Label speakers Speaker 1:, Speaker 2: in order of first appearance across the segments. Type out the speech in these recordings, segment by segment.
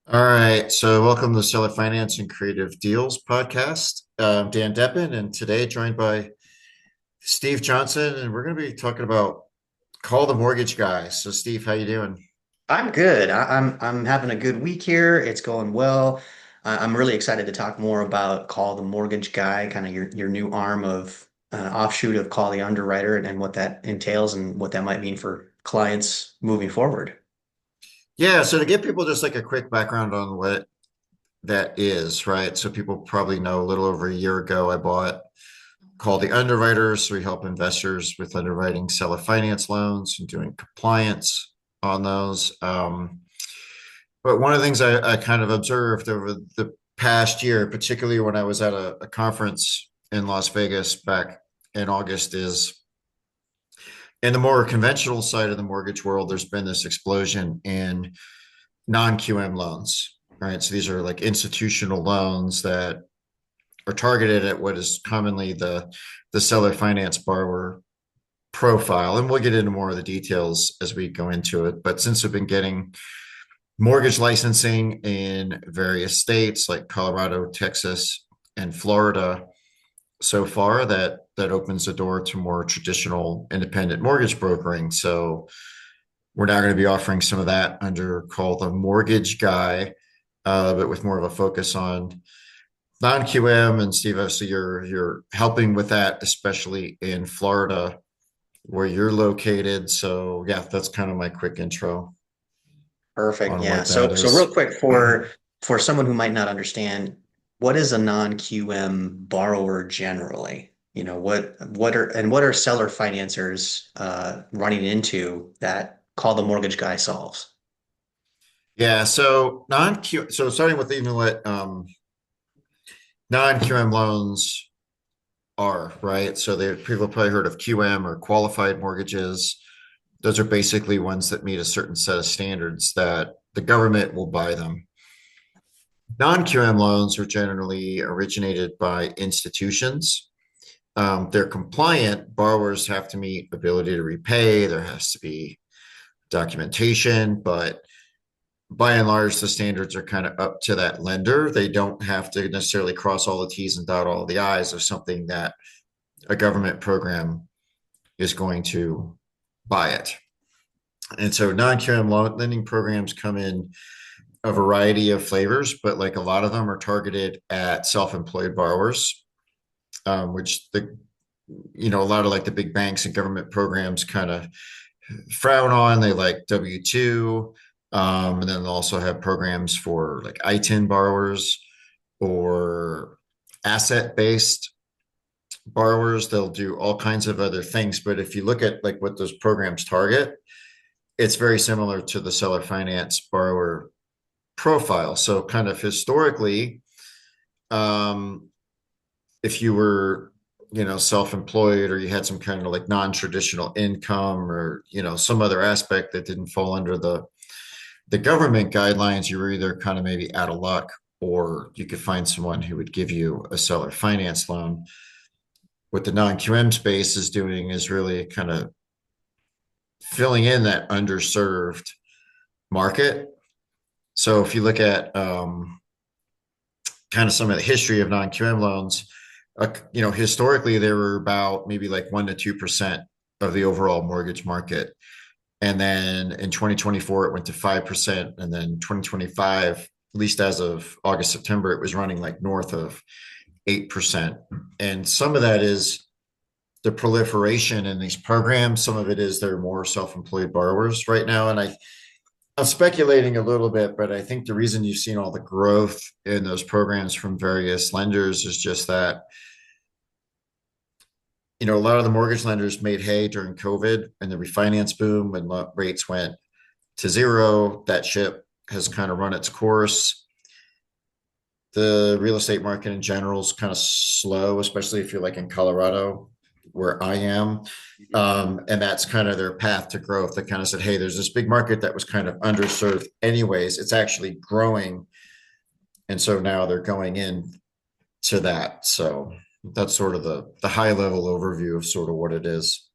Speaker 1: All right, so welcome to the Seller Finance and Creative Deals podcast. I'm Dan Deppen, and today joined by Steve Johnson, and we're going to be talking about Call the Mortgage Guy. So, Steve, how you doing?
Speaker 2: I'm good. I'm having a good week here. It's going well. I'm really excited to talk more about Call the Mortgage Guy, kind of your new arm of offshoot of Call the Underwriter, and what that entails and what that might mean for clients moving forward.
Speaker 1: Yeah, so to give people just like a quick background on what that is, right? So people probably know a little over a year ago, I bought Call the Underwriter. So we help investors with underwriting seller finance loans and doing compliance on those. But one of the things I kind of observed over the past year, particularly when I was at a conference in Las Vegas back in August, is in the more conventional side of the mortgage world, there's been this explosion in non-QM loans, right? So these are like institutional loans that are targeted at what is commonly the seller finance borrower profile. And we'll get into more of the details as we go into it. But since we've been getting mortgage licensing in various states like Colorado, Texas, and Florida so far, that opens the door to more traditional independent mortgage brokering. So we're now going to be offering some of that under called the Mortgage Guy, but with more of a focus on non-QM. And Steve, obviously you're helping with that, especially in Florida where you're located. So yeah, that's kind of my quick intro
Speaker 2: Perfect.
Speaker 1: on
Speaker 2: Yeah.
Speaker 1: what that
Speaker 2: So real
Speaker 1: is.
Speaker 2: quick for someone who might not understand, what is a non-QM borrower generally? What are seller financiers running into that Call the Mortgage Guy solves?
Speaker 1: Yeah, so so starting with even what non-QM loans are, right? So people have probably heard of QM or qualified mortgages. Those are basically ones that meet a certain set of standards that the government will buy them. Non-QM loans are generally originated by institutions. They're compliant. Borrowers have to meet ability to repay. There has to be documentation, but by and large, the standards are kind of up to that lender. They don't have to necessarily cross all the T's and dot all the I's of something that a government program is going to buy it. And so non-QM lending programs come in a variety of flavors, but like a lot of them are targeted at self-employed borrowers, which a lot of like the big banks and government programs kind of frown on. They like W-2. And then they'll also have programs for like ITIN borrowers or asset-based borrowers. They'll do all kinds of other things. But if you look at like what those programs target, it's very similar to the seller finance borrower profile. So kind of historically, um, if you were, self-employed or you had some kind of like non-traditional income or, some other aspect that didn't fall under the government guidelines, you were either kind of maybe out of luck or you could find someone who would give you a seller finance loan. What the non-QM space is doing is really kind of filling in that underserved market. So if you look at kind of some of the history of non-QM loans, historically they were about maybe like 1 to 2% of the overall mortgage market. And then in 2024, it went to 5%. And then 2025, at least as of August, September, it was running like north of 8%. And some of that is the proliferation in these programs. Some of it is they're more self-employed borrowers right now. And I'm speculating a little bit, but I think the reason you've seen all the growth in those programs from various lenders is just that, a lot of the mortgage lenders made hay during COVID and the refinance boom when rates went to zero. That ship has kind of run its course. The real estate market in general is kind of slow, especially if you're like in Colorado, where I am. And that's kind of their path to growth. They kind of said, hey, there's this big market that was kind of underserved anyways. It's actually growing. And so now they're going in to that. So that's sort of the high level overview of sort of what it is.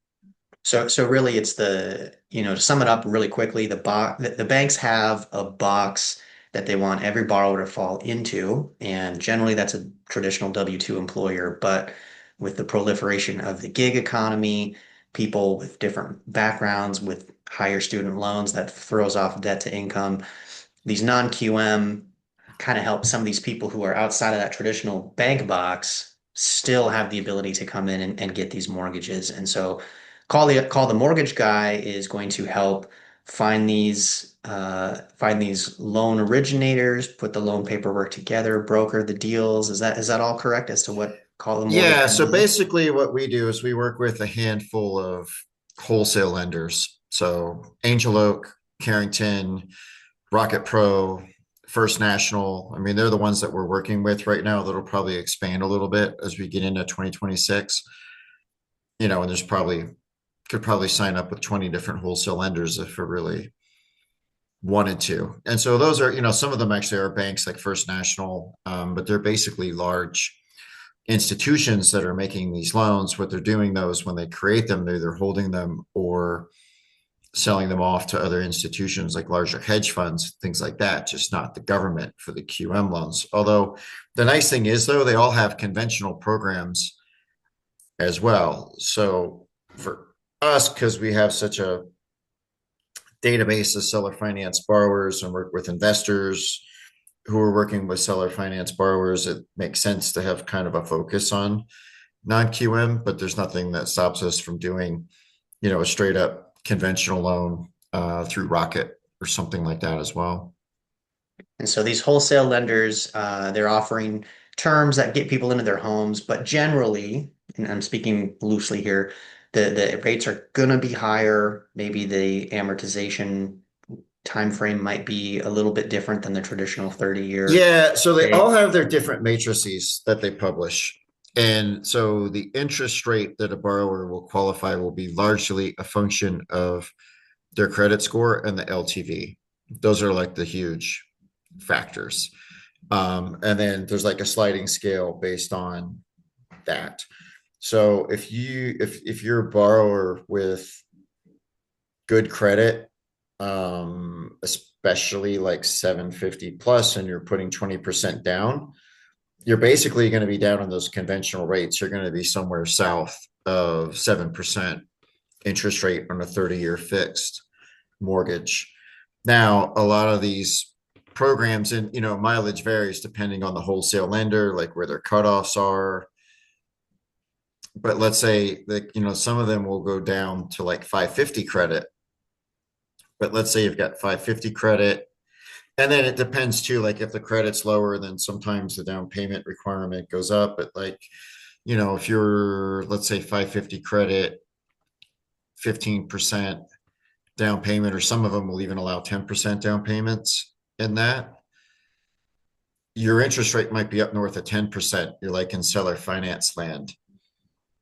Speaker 2: So really it's to sum it up really quickly, the banks have a box that they want every borrower to fall into. And generally, that's a traditional W-2 employer. But with the proliferation of the gig economy, people with different backgrounds, with higher student loans, that throws off debt to income. These non-QM kind of help some of these people who are outside of that traditional bank box still have the ability to come in and get these mortgages. And so call the mortgage guy is going to help find these loan originators, put the loan paperwork together, broker the deals. Is that all correct as to what call the mortgage
Speaker 1: Yeah,
Speaker 2: guy
Speaker 1: so
Speaker 2: does?
Speaker 1: basically what we do is we work with a handful of wholesale lenders. So Angel Oak, Carrington, Rocket Pro, First National. I mean, they're the ones that we're working with right now. That'll probably expand a little bit as we get into 2026. And there's probably could probably sign up with 20 different wholesale lenders if we really wanted to. And so those are, some of them actually are banks like First National, but they're basically large institutions that are making these loans. What they're doing though is when they create them, they're either holding them or selling them off to other institutions like larger hedge funds, things like that, just not the government for the QM loans. Although the nice thing is, though, they all have conventional programs as well. So for us, because we have such a database of seller finance borrowers and work with investors who are working with seller finance borrowers, it makes sense to have kind of a focus on non-QM, but there's nothing that stops us from doing, a straight up conventional loan through Rocket or something like that as well.
Speaker 2: And so these wholesale lenders, they're offering terms that get people into their homes, but generally, and I'm speaking loosely here, the rates are gonna be higher. Maybe the amortization time frame might be a little bit different than the traditional 30-year.
Speaker 1: Yeah, so they all
Speaker 2: They,
Speaker 1: have their different matrices that they publish. And so the interest rate that a borrower will qualify will be largely a function of their credit score and the LTV. Those are like the huge factors. And then there's like a sliding scale based on that. So if you're a borrower with good credit, especially like 750 plus, and you're putting 20% down, you're basically going to be down on those conventional rates. You're going to be somewhere south of 7% interest rate on a 30-year fixed mortgage. Now, a lot of these programs and mileage varies depending on the wholesale lender, like where their cutoffs are. But let's say that some of them will go down to like 550 credit. But let's say you've got 550 credit, and then it depends too. Like if the credit's lower, then sometimes the down payment requirement goes up. But like if you're let's say 550 credit, 15% down payment, or some of them will even allow 10% down payments in that, your interest rate might be up north of 10%. You're like in seller finance land,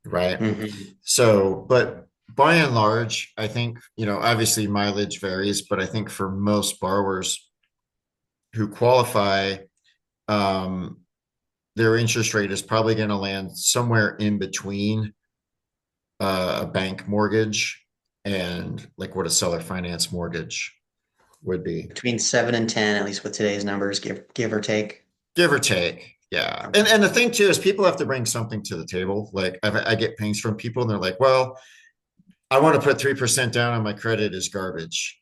Speaker 1: right?
Speaker 2: Mhm.
Speaker 1: So, but by and large, I think, obviously mileage varies, but I think for most borrowers who qualify, um, their interest rate is probably going to land somewhere in between a bank mortgage and like what a seller finance mortgage would be.
Speaker 2: Between 7 and 10, at least with today's numbers, give or take.
Speaker 1: Give or take. Yeah. And
Speaker 2: Okay.
Speaker 1: and the thing too is people have to bring something to the table. Like I get pings from people and they're like, well, I want to put 3% down on my credit is garbage.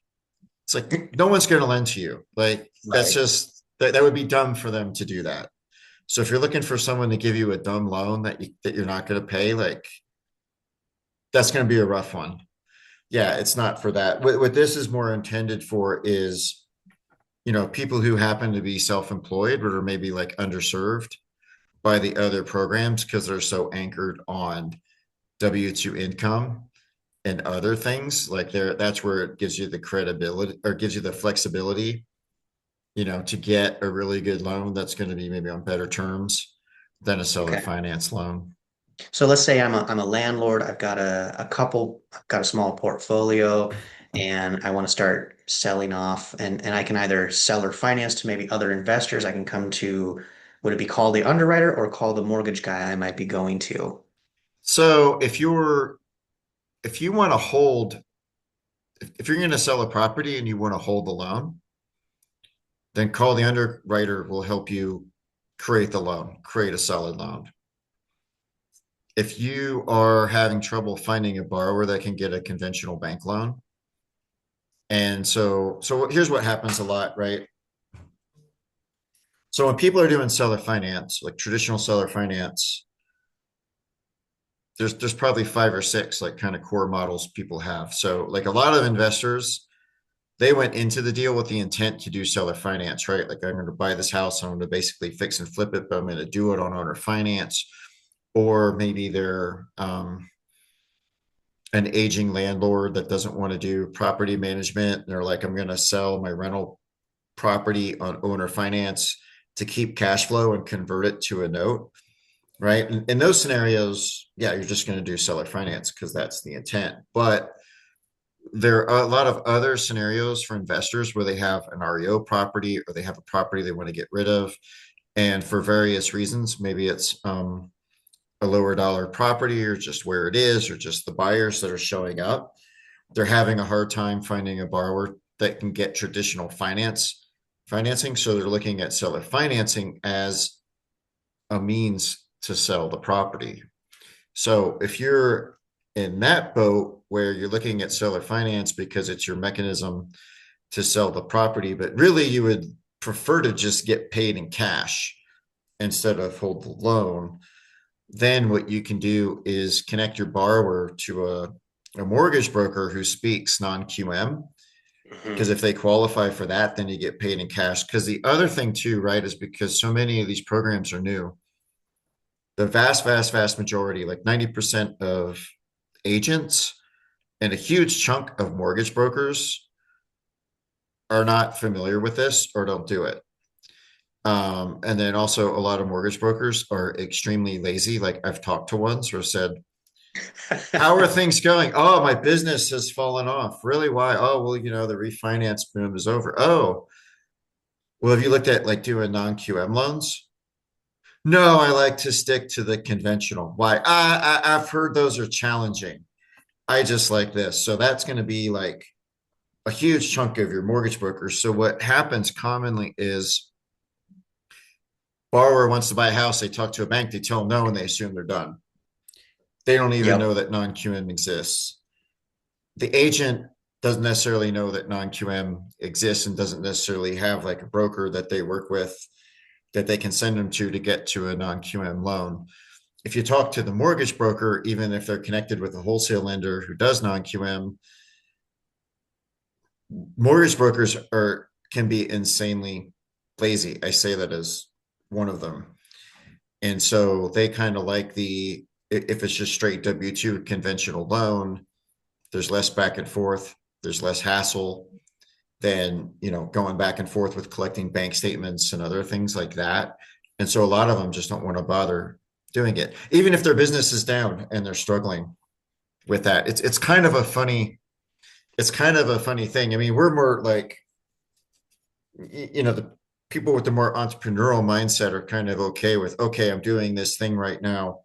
Speaker 1: It's like no one's going to lend to you. Like that's
Speaker 2: Right.
Speaker 1: just that would be dumb for them to do that. So if you're looking for someone to give you a dumb loan that you're not going to pay, like that's going to be a rough one. Yeah, it's not for that. What this is more intended for is, people who happen to be self-employed or maybe like underserved by the other programs because they're so anchored on W-2 income and other things. Like that's where it gives you the credibility or gives you the flexibility, to get a really good loan that's going to be maybe on better terms than a seller
Speaker 2: Okay.
Speaker 1: finance loan.
Speaker 2: So let's say I'm a landlord. I've got a small portfolio, and I want to start selling off, and I can either sell or finance to maybe other investors. I can come to, would it be called the underwriter or call the mortgage guy I might be going to?
Speaker 1: So if you want to hold, if you're going to sell a property and you want to hold the loan, then call the underwriter will help you create the loan, create a solid loan. If you are having trouble finding a borrower that can get a conventional bank loan, and so here's what happens a lot, right? So when people are doing seller finance, like traditional seller finance, there's probably five or six like kind of core models people have. So like a lot of investors, they went into the deal with the intent to do seller finance, right? Like I'm going to buy this house, I'm going to basically fix and flip it, but I'm going to do it on owner finance. Or maybe they're an aging landlord that doesn't want to do property management. They're like, I'm going to sell my rental property on owner finance to keep cash flow and convert it to a note, right? In those scenarios, yeah, you're just going to do seller finance because that's the intent. But there are a lot of other scenarios for investors where they have an REO property or they have a property they want to get rid of. And for various reasons, maybe it's a lower dollar property or just where it is or just the buyers that are showing up. They're having a hard time finding a borrower that can get traditional financing. So they're looking at seller financing as a means to sell the property. So if you're in that boat where you're looking at seller finance because it's your mechanism to sell the property, but really you would prefer to just get paid in cash instead of hold the loan, then what you can do is connect your borrower to a mortgage broker who speaks non-QM. Because
Speaker 2: Mhm.
Speaker 1: if they qualify for that, then you get paid in cash. Because the other thing too, right, is because so many of these programs are new, the vast majority, like 90% of agents and a huge chunk of mortgage brokers are not familiar with this or don't do it. And then also a lot of mortgage brokers are extremely lazy. Like I've talked to ones who said, how are things going? Oh, my business has fallen off. Really? Why? Oh, well, the refinance boom is over. Oh, well, have you looked at like doing non-QM loans? No, I like to stick to the conventional. Why? I've heard those are challenging. I just like this. So that's going to be like a huge chunk of your mortgage brokers. So what happens commonly is borrower wants to buy a house, they talk to a bank, they tell them no, and they assume they're done. They don't even
Speaker 2: Yep.
Speaker 1: know that non-QM exists. The agent doesn't necessarily know that non-QM exists and doesn't necessarily have like a broker that they work with that they can send them to get to a non-QM loan. If you talk to the mortgage broker, even if they're connected with a wholesale lender who does non-QM, mortgage brokers are can be insanely lazy. I say that as one of them. And so they kind of like if it's just straight W-2 conventional loan, there's less back and forth, there's less hassle than, going back and forth with collecting bank statements and other things like that. And so a lot of them just don't want to bother doing it, even if their business is down and they're struggling with that. It's kind of a funny thing. I mean, we're more like, the people with the more entrepreneurial mindset are kind of okay with, okay, I'm doing this thing right now.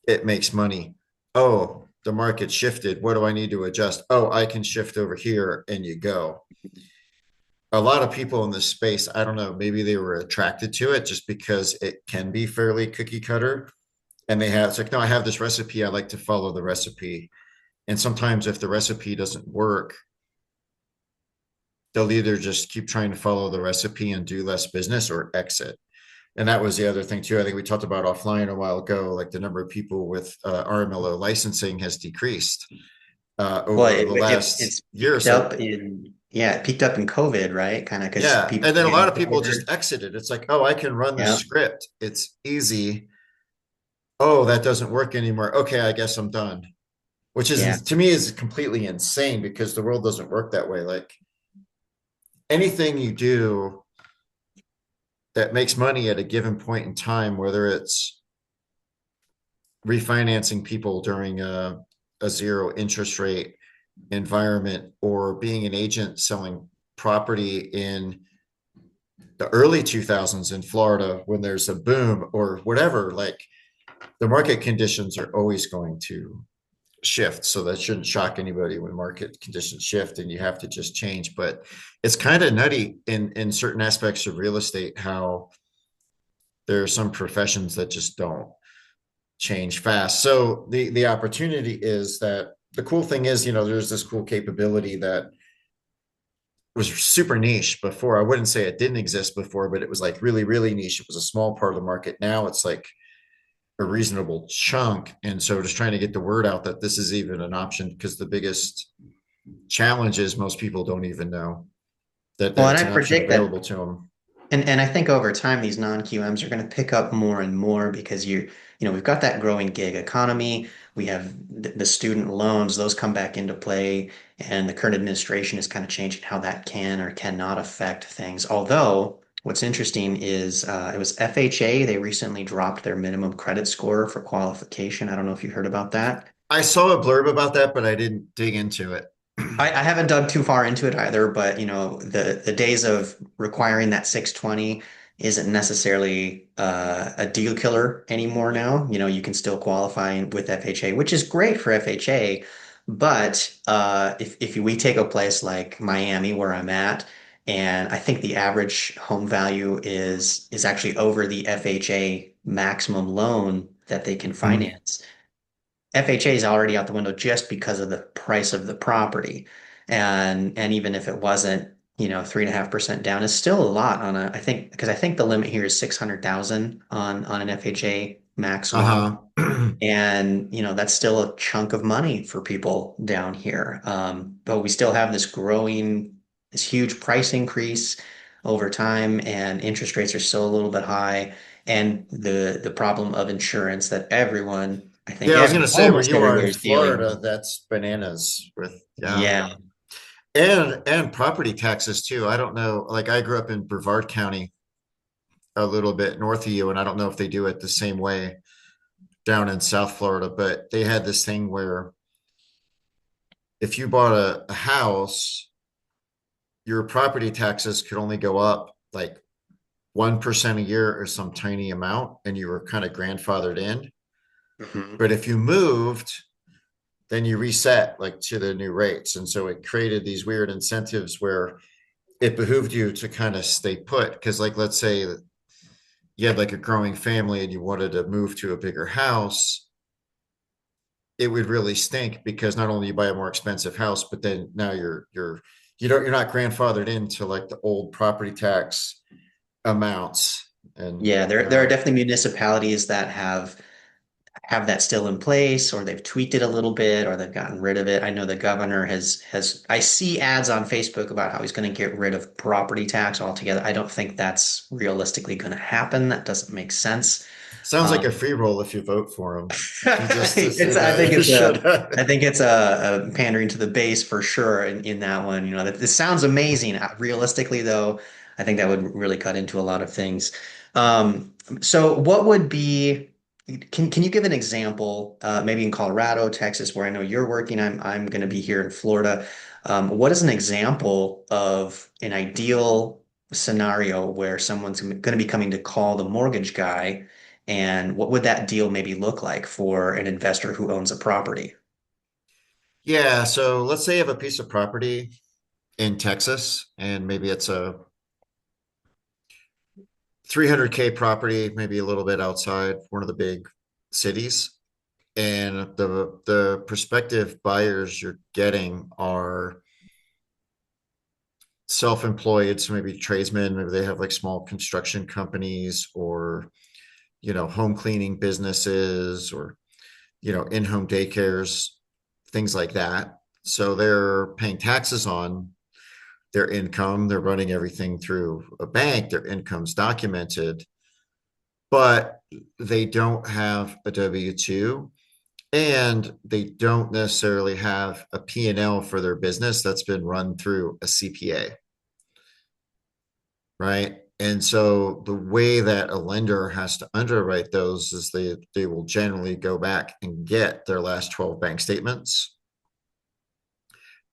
Speaker 1: It makes money. Oh, the market shifted. What do I need to adjust? Oh, I can shift over here and you go. A lot of people in this space, I don't know, maybe they were attracted to it just because it can be fairly cookie cutter. And it's like, no, I have this recipe. I like to follow the recipe. And sometimes if the recipe doesn't work, they'll either just keep trying to follow the recipe and do less business or exit. And that was the other thing too. I think we talked about offline a while ago, like the number of people with RMLO licensing has decreased
Speaker 2: Well,
Speaker 1: over the last
Speaker 2: it's
Speaker 1: year or
Speaker 2: peaked
Speaker 1: so.
Speaker 2: up in, yeah, it peaked up in COVID, right? Kind of because
Speaker 1: Yeah.
Speaker 2: people
Speaker 1: And
Speaker 2: were
Speaker 1: then a lot
Speaker 2: getting
Speaker 1: of people
Speaker 2: bored.
Speaker 1: just exited. It's like, oh, I can run the
Speaker 2: Yeah.
Speaker 1: script. It's easy. Oh, that doesn't work anymore. Okay, I guess I'm done. Which
Speaker 2: Yeah.
Speaker 1: is to me is completely insane because the world doesn't work that way. Like anything you do that makes money at a given point in time, whether it's refinancing people during a zero interest rate environment or being an agent selling property in the early 2000s in Florida when there's a boom or whatever, like the market conditions are always going to shift. So that shouldn't shock anybody when market conditions shift and you have to just change. But it's kind of nutty in certain aspects of real estate how there are some professions that just don't change fast. So the opportunity is that the cool thing is, there's this cool capability that was super niche before. I wouldn't say it didn't exist before, but it was like really, really niche. It was a small part of the market. Now it's like a reasonable chunk. And so just trying to get the word out that this is even an option, because the biggest challenge is most people don't even know that
Speaker 2: Well, and
Speaker 1: it's
Speaker 2: I
Speaker 1: an option
Speaker 2: predict that.
Speaker 1: available to them.
Speaker 2: And I think over time these non-QMs are going to pick up more and more because we've got that growing gig economy. We have the student loans; those come back into play, and the current administration is kind of changing how that can or cannot affect things. Although what's interesting is it was FHA. They recently dropped their minimum credit score for qualification. I don't know if you heard about that.
Speaker 1: I saw a blurb about that, but I didn't dig into it.
Speaker 2: I haven't dug too far into it either, but the days of requiring that 620 isn't necessarily a deal killer anymore now. You can still qualify with FHA, which is great for FHA. But if we take a place like Miami, where I'm at, and I think the average home value is actually over the FHA maximum loan that they can
Speaker 1: Mhm.
Speaker 2: finance. FHA is already out the window just because of the price of the property. And even if it wasn't, 3.5% down is still a lot on I think, because I think the limit here is 600,000 on an FHA max loan.
Speaker 1: Uh-huh.
Speaker 2: And, that's still a chunk of money for people down here. But we still have this huge price increase over time, and interest rates are still a little bit high. And the problem of insurance that I think
Speaker 1: Yeah, I was gonna say where
Speaker 2: almost
Speaker 1: you are in
Speaker 2: everywhere is dealing
Speaker 1: Florida,
Speaker 2: with.
Speaker 1: that's bananas with yeah.
Speaker 2: Yeah.
Speaker 1: And property taxes too. I don't know. Like I grew up in Brevard County, a little bit north of you, and I don't know if they do it the same way down in South Florida, but they had this thing where if you bought a house, your property taxes could only go up like 1% a year or some tiny amount, and you were kind of grandfathered in.
Speaker 2: Mhm.
Speaker 1: But if you moved, then you reset like to the new rates. And so it created these weird incentives where it behooved you to kind of stay put. Because, like, let's say that you had like a growing family and you wanted to move to a bigger house, it would really stink because not only you buy a more expensive house, but then now you're not grandfathered into like the old property tax amounts. And
Speaker 2: Yeah, there are definitely municipalities that have that still in place, or they've tweaked it a little bit, or they've gotten rid of it. I know the governor has I see ads on Facebook about how he's going to get rid of property tax altogether. I don't think that's realistically going to happen. That doesn't make sense.
Speaker 1: sounds like a
Speaker 2: Um,
Speaker 1: free roll if you vote for him. If you just
Speaker 2: it's
Speaker 1: say
Speaker 2: I think
Speaker 1: that,
Speaker 2: it's
Speaker 1: shut
Speaker 2: a
Speaker 1: up.
Speaker 2: I think it's a pandering to the base for sure in that one. That this sounds amazing. Realistically, though, I think that would really cut into a lot of things. So what would be can you give an example, maybe in Colorado, Texas, where I know you're working, I'm going to be here in Florida. What is an example of an ideal scenario where someone's going to be coming to call the mortgage guy? And what would that deal maybe look like for an investor who owns a property?
Speaker 1: Yeah, so let's say you have a piece of property in Texas, and maybe it's a 300K property, maybe a little bit outside one of the big cities. And the prospective buyers you're getting are self-employed, so maybe tradesmen, maybe they have like small construction companies or home cleaning businesses or in-home daycares, things like that. So they're paying taxes on their income. They're running everything through a bank. Their income's documented, but they don't have a W-2 and they don't necessarily have a P&L for their business that's been run through a CPA, right? And so the way that a lender has to underwrite those is they will generally go back and get their last 12 bank statements,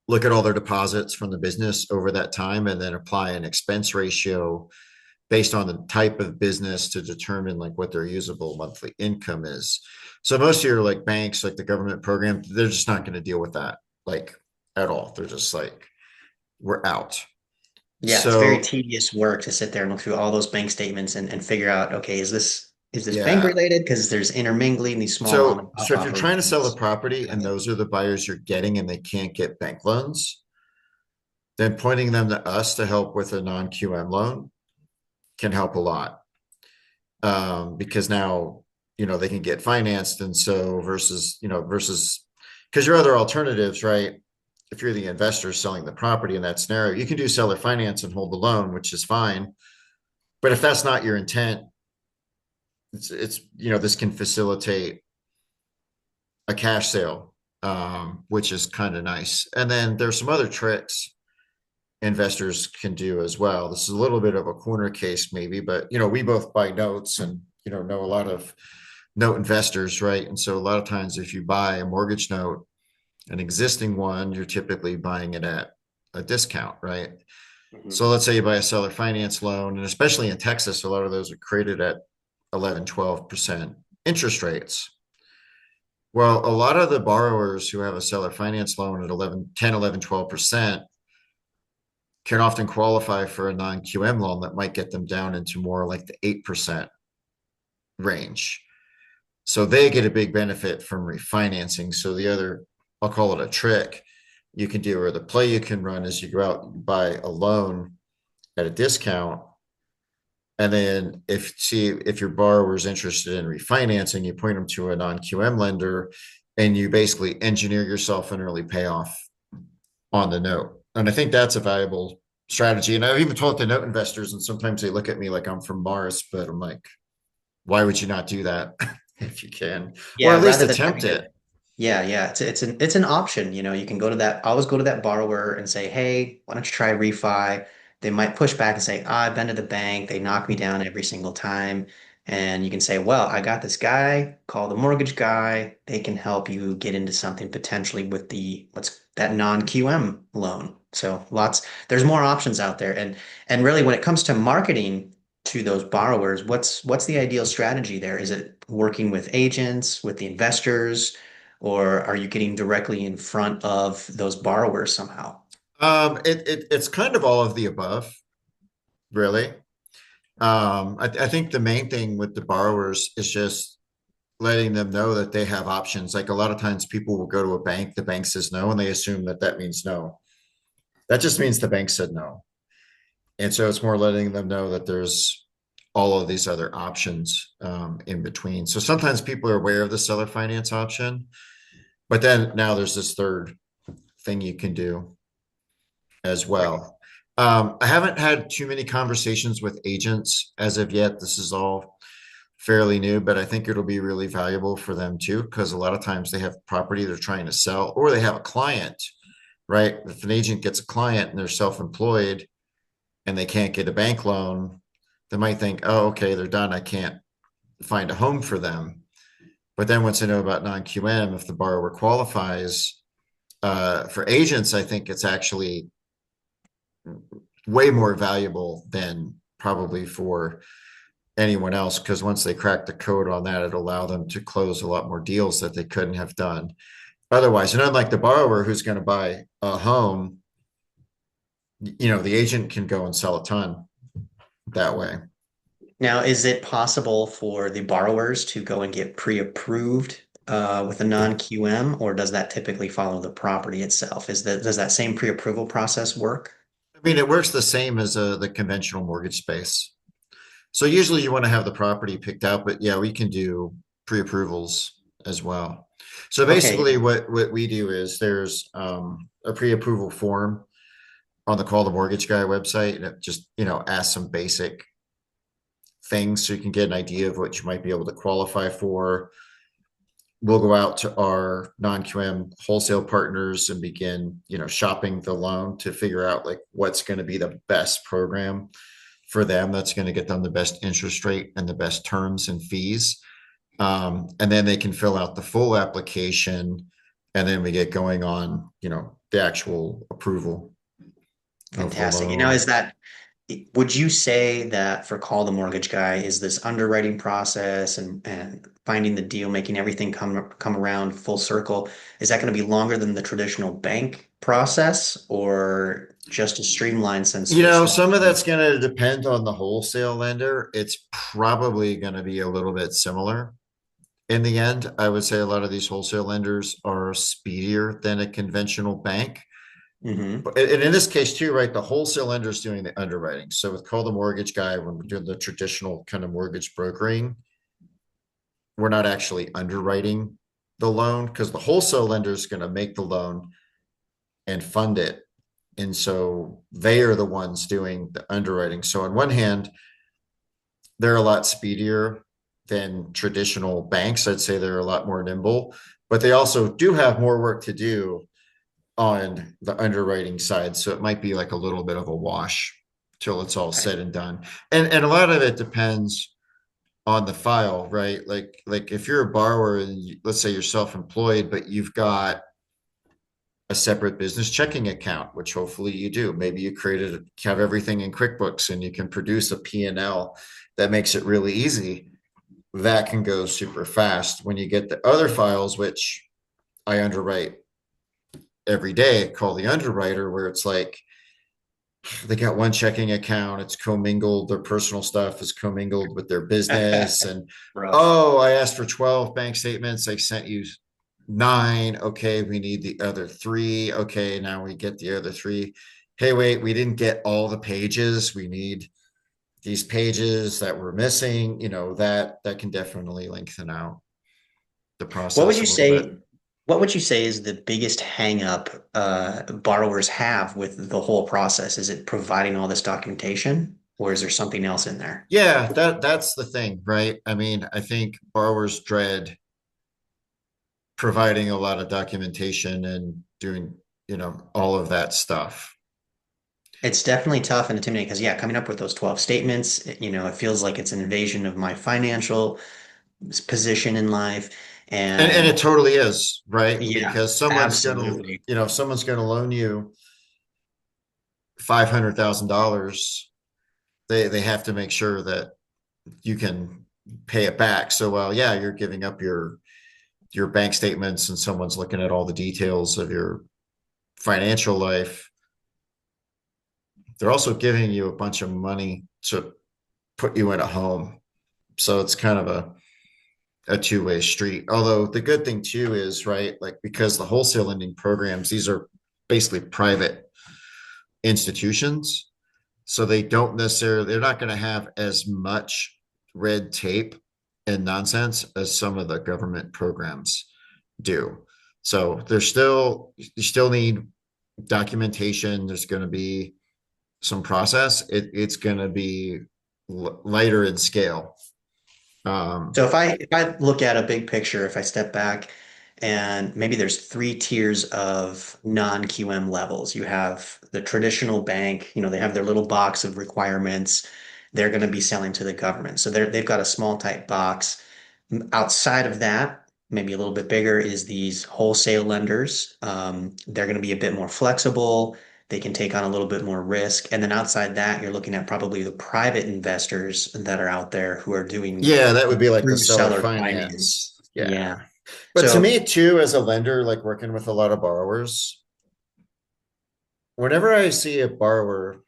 Speaker 1: look at all their deposits from the business over that time, and then apply an expense ratio based on the type of business to determine like what their usable monthly income is. So most of your like banks, like the government program, they're just not going to deal with that like at all. They're just like, we're out.
Speaker 2: Yeah, it's very
Speaker 1: So
Speaker 2: tedious work to sit there and look through all those bank statements and figure out, okay, is this bank
Speaker 1: yeah.
Speaker 2: related? Because there's intermingling these small mom and
Speaker 1: So
Speaker 2: pop
Speaker 1: if you're trying to sell a
Speaker 2: operations.
Speaker 1: property and those are the buyers you're getting and they can't get bank loans, then pointing them to us to help with a non-QM loan can help a lot. Because now, they can get financed. And so versus because your other alternatives, right? If you're the investor selling the property in that scenario, you can do seller finance and hold the loan, which is fine. But if that's not your intent, this can facilitate a cash sale, which is kind of nice. And then there's some other tricks investors can do as well. This is a little bit of a corner case, maybe, but we both buy notes and know a lot of note investors, right? And so a lot of times, if you buy a mortgage note, an existing one, you're typically buying it at a discount, right?
Speaker 2: Mhm.
Speaker 1: So let's say you buy a seller finance loan, and especially in Texas, a lot of those are created at 11, 12% interest rates. Well, a lot of the borrowers who have a seller finance loan at 11, 10, 11, 12% can often qualify for a non-QM loan that might get them down into more like the 8% range. So they get a big benefit from refinancing. So the other, I'll call it a trick you can do, or the play you can run is you go out and buy a loan at a discount. And then if your borrower is interested in refinancing, you point them to a non-QM lender and you basically engineer yourself an early payoff on the note. And I think that's a valuable strategy. And I've even told the note investors, and sometimes they look at me like I'm from Mars, but I'm like, why would you not do that if you can? Or at
Speaker 2: Yeah,
Speaker 1: least
Speaker 2: rather than
Speaker 1: attempt
Speaker 2: having to.
Speaker 1: it.
Speaker 2: Yeah, yeah, it's an option. You can go to that, always go to that borrower and say, "Hey, why don't you try refi?" They might push back and say, "I've been to the bank. They knock me down every single time." And you can say, "Well, I got this guy, call the mortgage guy. They can help you get into something potentially with the what's that non-QM loan." So there's more options out there. And really when it comes to marketing to those borrowers, what's the ideal strategy there? Is it working with agents, with the investors, or are you getting directly in front of those borrowers somehow?
Speaker 1: It's kind of all of the above, really. I think the main thing with the borrowers is just letting them know that they have options. Like a lot of times people will go to a bank, the bank says no, and they assume that that means no. That just means the bank said no. And so it's more letting them know that there's all of these other options in between. So sometimes people are aware of the seller finance option, but then now there's this third thing you can do as
Speaker 2: Right.
Speaker 1: well. I haven't had too many conversations with agents as of yet. This is all fairly new, but I think it'll be really valuable for them too, because a lot of times they have property they're trying to sell or they have a client, right? If an agent gets a client and they're self-employed and they can't get a bank loan, they might think, oh, okay, they're done. I can't find a home for them. But then once they know about non-QM, if the borrower qualifies, for agents, I think it's actually way more valuable than probably for anyone else because once they crack the code on that, it'll allow them to close a lot more deals that they couldn't have done otherwise. And unlike the borrower who's going to buy a home, the agent can go and sell a ton that way.
Speaker 2: Now, is it possible for the borrowers to go and get pre-approved with a non-QM, or does that typically follow the property itself? Does that same pre-approval process work?
Speaker 1: I mean, it works the same as the conventional mortgage space. So usually you want to have the property picked out, but yeah, we can do pre-approvals as well. So
Speaker 2: Okay,
Speaker 1: basically what we do is there's a pre-approval form on the Call the Mortgage Guy website, and it just, asks some basic things so you can get an idea of what you might be able to qualify for. We'll go out to our non-QM wholesale partners and begin, shopping the loan to figure out like what's going to be the best program for them that's going to get them the best interest rate and the best terms and fees. And then they can fill out the full application and then we get going on, the actual approval of the
Speaker 2: fantastic. Is
Speaker 1: loan.
Speaker 2: would you say that for Call the Mortgage Guy, is this underwriting process and finding the deal, making everything come around full circle, is that going to be longer than the traditional bank process or just as streamlined since it's not?
Speaker 1: Some of that's going to depend on the wholesale lender. It's probably going to be a little bit similar. In the end, I would say a lot of these wholesale lenders are speedier than a conventional bank.
Speaker 2: Hmm.
Speaker 1: But and in this case too, right, the wholesale lender is doing the underwriting. So with Call the Mortgage Guy, when we're doing the traditional kind of mortgage brokering, we're not actually underwriting the loan because the wholesale lender is going to make the loan and fund it. And so they are the ones doing the underwriting. So on one hand, they're a lot speedier than traditional banks. I'd say they're a lot more nimble, but they also do have more work to do on the underwriting side. So it might be like a little bit of a wash till it's all
Speaker 2: Right.
Speaker 1: said and done. And a lot of it depends on the file, right? Like if you're a borrower and let's say you're self-employed, but you've got a separate business checking account, which hopefully you do. Maybe you created have everything in QuickBooks and you can produce a P&L that makes it really easy. That can go super fast. When you get the other files, which I underwrite every day, call the underwriter, where it's like they got one checking account, it's commingled, their personal stuff is commingled with their business. And
Speaker 2: Rough.
Speaker 1: oh, I asked for 12 bank statements, I sent you nine. Okay, we need the other three. Okay, now we get the other three. Hey, wait, we didn't get all the pages. We need these pages that we're missing. That can definitely lengthen out the
Speaker 2: What would
Speaker 1: process
Speaker 2: you
Speaker 1: a little bit.
Speaker 2: say, what would you say is the biggest hang up borrowers have with the whole process? Is it providing all this documentation, or is there something else in there?
Speaker 1: Yeah, that's the thing, right? I mean, I think borrowers dread providing a lot of documentation and doing, all of that stuff.
Speaker 2: It's definitely tough and intimidating because, yeah, coming up with those 12 statements, it feels like it's an invasion of my financial position in life.
Speaker 1: And
Speaker 2: And
Speaker 1: it totally is, right?
Speaker 2: yeah,
Speaker 1: Because
Speaker 2: absolutely.
Speaker 1: someone's gonna loan you $500,000. They have to make sure that you can pay it back. So well, yeah, you're giving up your bank statements and someone's looking at all the details of your financial life. They're also giving you a bunch of money to put you in a home. So it's kind of a two-way street. Although the good thing too is, right, like because the wholesale lending programs, these are basically private institutions. So they're not going to have as much red tape and nonsense as some of the government programs do. So you still need documentation. There's going to be some process. It's going to be lighter in scale. Um,
Speaker 2: So if I look at a big picture, if I step back and maybe there's three tiers of non-QM levels. You have the traditional bank, they have their little box of requirements they're going to be selling to the government. So they've got a small type box. Outside of that, maybe a little bit bigger is these wholesale lenders. They're going to be a bit more flexible. They can take on a little bit more risk. And then outside that, you're looking at probably the private investors that are out there who are doing
Speaker 1: yeah, that would be like the
Speaker 2: true
Speaker 1: seller
Speaker 2: seller finance.
Speaker 1: finance. Yeah.
Speaker 2: Yeah.
Speaker 1: But to
Speaker 2: So
Speaker 1: me, too, as a lender, like working with a lot of borrowers, whenever I see a borrower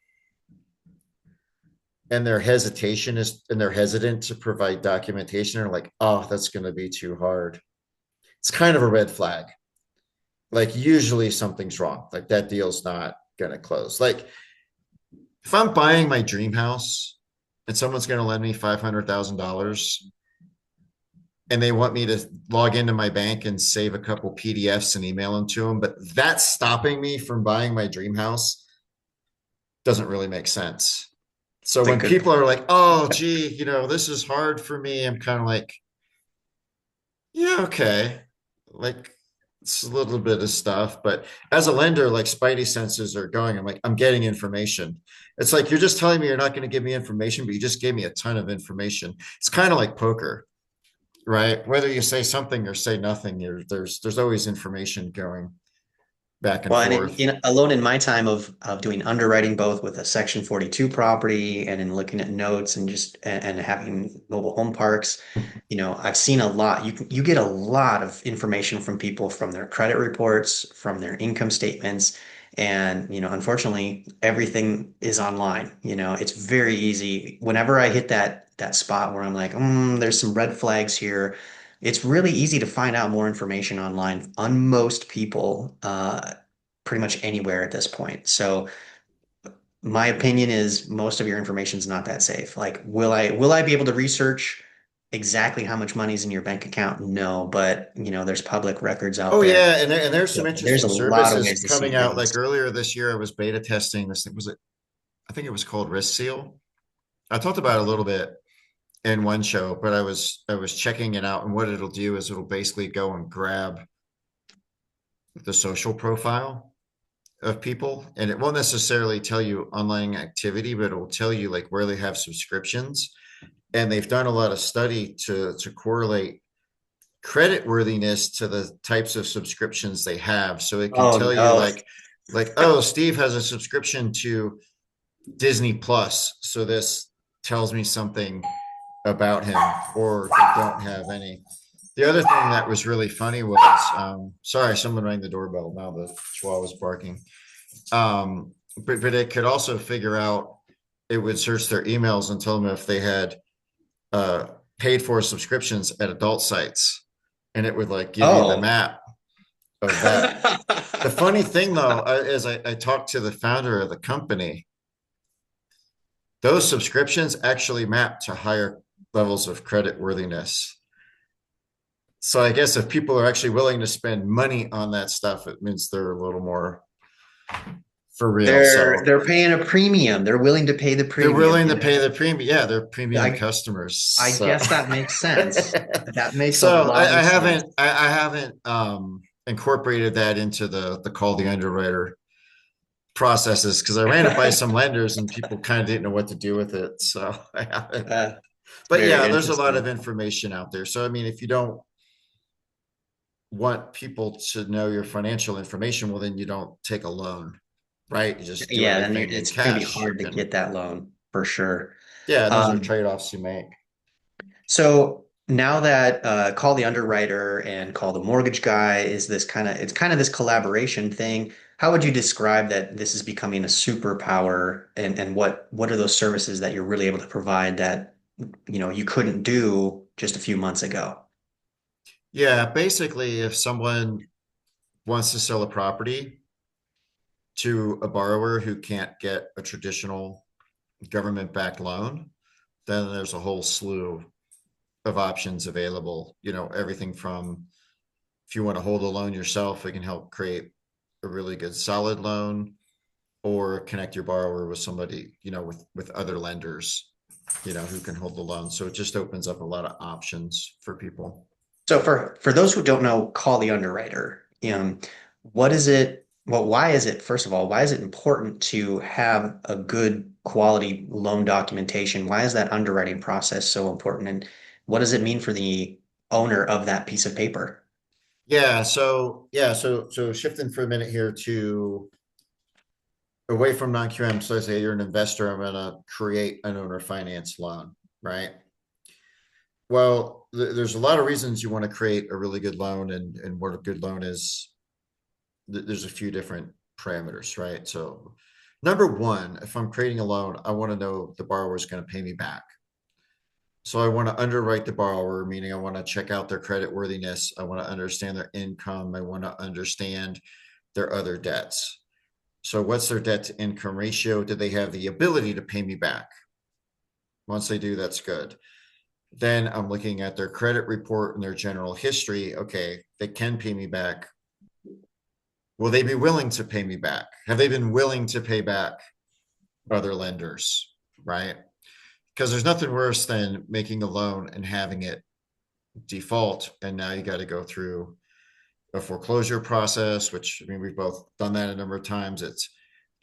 Speaker 1: and they're hesitant to provide documentation, or like, oh, that's going to be too hard. It's kind of a red flag. Like, usually something's wrong. Like, that deal's not going to close. Like, if I'm buying my dream house and someone's going to lend me $500,000 and they want me to log into my bank and save a couple PDFs and email them to them, but that's stopping me from buying my dream house doesn't really make sense. So
Speaker 2: it's a
Speaker 1: when
Speaker 2: good
Speaker 1: people
Speaker 2: point.
Speaker 1: are like, oh, gee, this is hard for me, I'm kind of like, yeah, okay. Like, it's a little bit of stuff. But as a lender, like spidey senses are going, I'm like, I'm getting information. It's like, you're just telling me you're not going to give me information, but you just gave me a ton of information. It's kind of like poker, right? Whether you say something or say nothing, there's always information going. back and
Speaker 2: Well, and
Speaker 1: forth.
Speaker 2: alone in my time of doing underwriting, both with a Section 42 property and in looking at notes and just and having mobile home parks, I've seen a lot. You get a lot of information from people from their credit reports, from their income statements, and unfortunately, everything is online. It's very easy. Whenever I hit that spot where I'm like, there's some red flags here. It's really easy to find out more information online on most people. Pretty much anywhere at this point. So my opinion is most of your information is not that safe. Like, will I be able to research exactly how much money is in your bank account? No, but there's public records out
Speaker 1: Oh
Speaker 2: there.
Speaker 1: yeah, and there's some
Speaker 2: There's
Speaker 1: interesting
Speaker 2: a lot of
Speaker 1: services
Speaker 2: ways to see
Speaker 1: coming out.
Speaker 2: things.
Speaker 1: Like earlier this year, I was beta testing this thing. Was it? I think it was called Risk Seal. I talked about it a little bit in one show, but I was checking it out, and what it'll do is it'll basically go and grab the social profile of people, and it won't necessarily tell you online activity, but it will tell you like where they have subscriptions. And they've done a lot of study to correlate credit worthiness to the types of subscriptions they have. So it can
Speaker 2: Oh
Speaker 1: tell you
Speaker 2: no.
Speaker 1: like oh, Steve has a subscription to Disney Plus, so this tells me something about him, or they don't have any. The other thing that was really funny was sorry, someone rang the doorbell. Now the chihuahua's barking. But it could also figure out, it would search their emails and tell them if they had uh, paid for subscriptions at adult sites, and it would like give you the
Speaker 2: Oh.
Speaker 1: map of that. The funny thing though, is I talked to the founder of the company. Those subscriptions actually map to higher levels of credit worthiness. So I guess if people are actually willing to spend money on that stuff, it means they're a little more for real.
Speaker 2: They're
Speaker 1: So
Speaker 2: they're paying a premium. They're willing to pay the
Speaker 1: they're
Speaker 2: premium,
Speaker 1: willing to pay the premium. Yeah, they're premium
Speaker 2: I
Speaker 1: customers.
Speaker 2: I
Speaker 1: So,
Speaker 2: guess that makes sense. That makes a
Speaker 1: so
Speaker 2: lot
Speaker 1: I
Speaker 2: of sense.
Speaker 1: haven't I haven't incorporated that into the call the underwriter processes, because I ran it by some lenders and people kind of didn't know what to do with it. So I haven't.
Speaker 2: It's
Speaker 1: But
Speaker 2: very
Speaker 1: yeah, there's a lot
Speaker 2: interesting.
Speaker 1: of information out there. So I mean, if you don't want people to know your financial information, well, then you don't take a loan, right? You just do
Speaker 2: Yeah, then
Speaker 1: everything in
Speaker 2: it's going to be
Speaker 1: cash.
Speaker 2: hard to
Speaker 1: And
Speaker 2: get that loan for sure.
Speaker 1: yeah, those are
Speaker 2: Um,
Speaker 1: trade-offs you make.
Speaker 2: so now that Call the Underwriter and Call the Mortgage Guy is it's kind of this collaboration thing. How would you describe that this is becoming a superpower and what are those services that you're really able to provide that you couldn't do just a few months ago?
Speaker 1: Yeah, basically, if someone wants to sell a property to a borrower who can't get a traditional government-backed loan, then there's a whole slew of options available. Everything from, if you want to hold a loan yourself, we can help create a really good solid loan, or connect your borrower with somebody, with other lenders, who can hold the loan. So it just opens up a lot of options for people.
Speaker 2: So for those who don't know, Call the Underwriter. What is it? Well, why is it, first of all, why is it important to have a good quality loan documentation? Why is that underwriting process so important? And what does it mean for the owner of that piece of paper?
Speaker 1: So shifting for a minute here to away from non-QM. So I say you're an investor, I'm going to create an owner finance loan, right? Well, there's a lot of reasons you want to create a really good loan, and what a good loan is. There's a few different parameters, right? So number one, if I'm creating a loan, I want to know the borrower is going to pay me back. So I want to underwrite the borrower, meaning I want to check out their credit worthiness. I want to understand their income. I want to understand their other debts. So what's their debt to income ratio? Do they have the ability to pay me back? Once they do, that's good. Then I'm looking at their credit report and their general history. Okay, they can pay me back. Will they be willing to pay me back? Have they been willing to pay back other lenders? Right? Because there's nothing worse than making a loan and having it default. And now you got to go through a foreclosure process, which, I mean, we've both done that a number of times.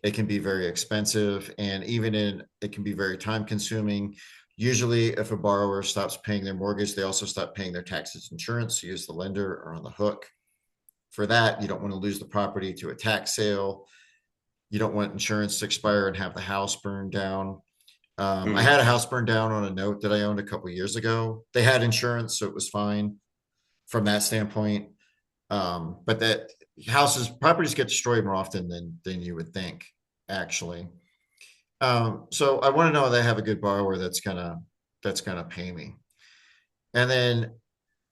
Speaker 1: It can be very expensive, and it can be very time consuming. Usually if a borrower stops paying their mortgage, they also stop paying their taxes, insurance. So use the lender are on the hook. For that, you don't want to lose the property to a tax sale. You don't want insurance to expire and have the house burned down. I
Speaker 2: Mm.
Speaker 1: had a house burned down on a note that I owned a couple of years ago. They had insurance, so it was fine from that standpoint. But that properties get destroyed more often than you would think, actually. So I want to know that I have a good borrower that's gonna pay me. And then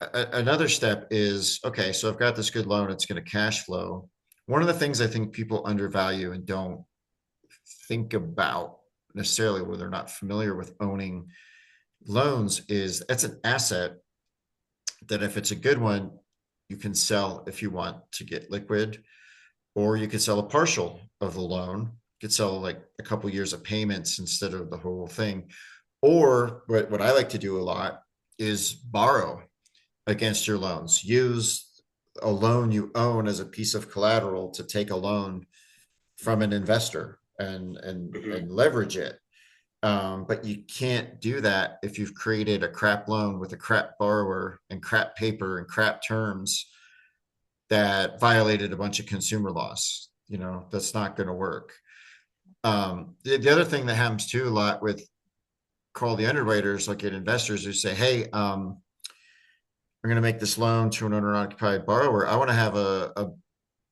Speaker 1: another step is, okay, so I've got this good loan, it's going to cash flow. One of the things I think people undervalue and don't think about necessarily when they're not familiar with owning loans is it's an asset that if it's a good one, you can sell if you want to get liquid, or you could sell a partial of the loan. You could sell like a couple years of payments instead of the whole thing. Or what I like to do a lot is borrow against your loans. Use a loan you own as a piece of collateral to take a loan from an investor and
Speaker 2: Mhm.
Speaker 1: leverage it. But you can't do that if you've created a crap loan with a crap borrower and crap paper and crap terms that violated a bunch of consumer laws. That's not going to work. The other thing that happens too a lot with call the underwriters, like at investors who say, hey, I'm going to make this loan to an owner occupied borrower. I want to have a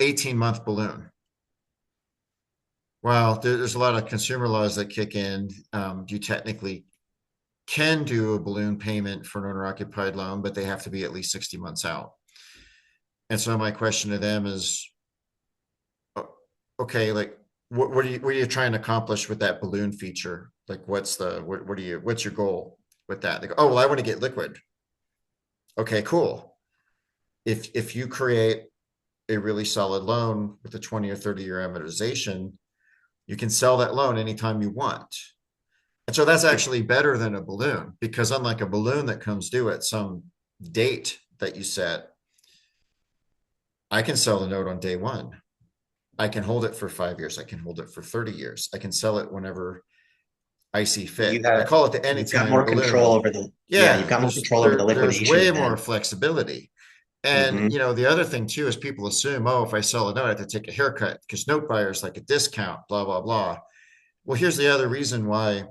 Speaker 1: 18-month balloon. Well, there's a lot of consumer laws that kick in. You technically can do a balloon payment for an owner occupied loan, but they have to be at least 60 months out. And so my question to them is, okay, like what are you trying to accomplish with that balloon feature? Like what's your goal with that? They go, oh, well, I want to get liquid. Okay, cool. If you create a really solid loan with a 20 or 30-year amortization, you can sell that loan anytime you want. And so that's actually better than a balloon because unlike a balloon that comes due at some date that you set, I can sell the note on day one. I can hold it for 5 years. I can hold it for 30 years. I can sell it whenever I see
Speaker 2: You
Speaker 1: fit. I
Speaker 2: have
Speaker 1: call it the
Speaker 2: you've got
Speaker 1: anytime
Speaker 2: more control
Speaker 1: balloon.
Speaker 2: over the yeah, you've
Speaker 1: Yeah,
Speaker 2: got more
Speaker 1: there's
Speaker 2: control over the
Speaker 1: there's
Speaker 2: liquidation
Speaker 1: way more
Speaker 2: event.
Speaker 1: flexibility. And
Speaker 2: Hmm.
Speaker 1: the other thing too is people assume, oh, if I sell a note, I have to take a haircut because note buyers like a discount, blah, blah, blah. Well, here's the other reason why